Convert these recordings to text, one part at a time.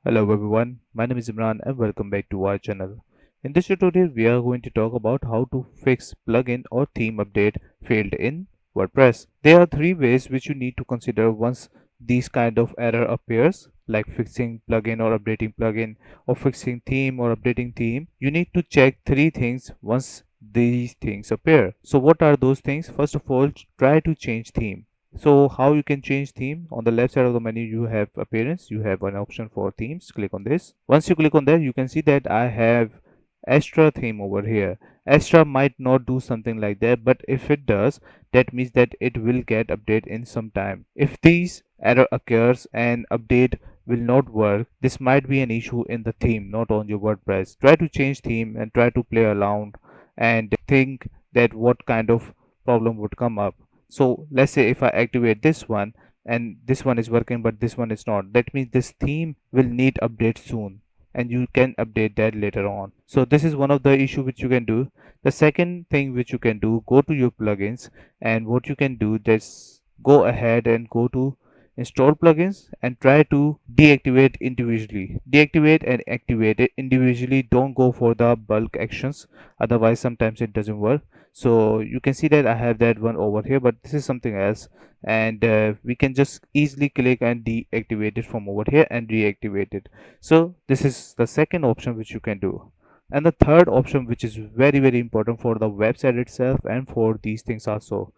Hello everyone, my name is Imran and welcome back to our channel. In this tutorial, we are going to talk about how to fix plugin or theme update failed in WordPress. There are three ways which you need to consider once these kind of error appears, like fixing plugin or updating plugin or fixing theme or updating theme. You need to check three things once these things appear. So what are those things? First of all, try to change theme. So how you can change theme? On the left side of the menu you have appearance, you have an option for themes. Click on this. Once you click on that, you can see that I have extra theme over here. Extra might not do something like that, but if it does, that means that it will get update in some time. If these error occurs and update will not work, this might be an issue in the theme, not on your WordPress. Try to change theme and try to play around and think that what kind of problem would come up. So let's say if I activate this one and this one is working but this one is not, that means this theme will need update soon and you can update that later on. So this is one of the issue which you can do. The second thing which you can do, go to your plugins, and what you can do, just go ahead and go to install plugins and try to deactivate individually. Deactivate and activate it individually. Don't go for the bulk actions, otherwise sometimes it doesn't work. So you can see that I have that one over here, but this is something else, and we can just easily click and deactivate it from over here and reactivate it. So this is the second option which you can do. And the third option, which is very important for the website itself and for these things also.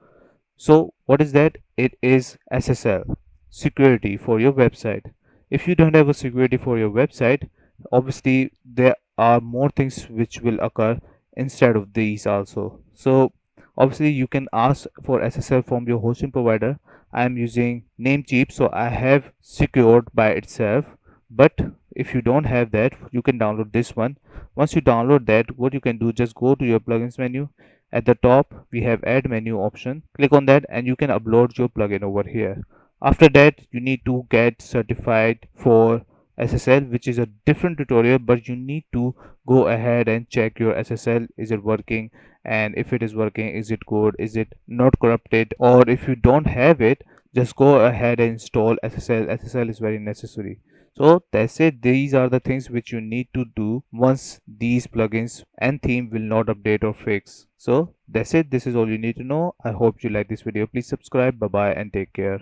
So what is that? It is SSL, security for your website. If you don't have a security for your website, obviously there are more things which will occur instead of these also. So obviously you can ask for SSL from your hosting provider. I am using Namecheap, so I have secured by itself. But if you don't have that, you can download this one. Once you download that, what you can do, just go to your plugins menu. At the top we have add menu option. Click on that and you can upload your plugin over here. After that, you need to get certified for SSL, which is a different tutorial, but you need to go ahead and check your SSL. Is it working? And if it is working, is it good? Is it not corrupted? Or if you don't have it, just go ahead and install SSL. SSL is very necessary. So that's it. These are the things which you need to do once these plugins and theme will not update or fix. So that's it. This is all you need to know. I hope you like this video. Please subscribe. Bye bye and take care.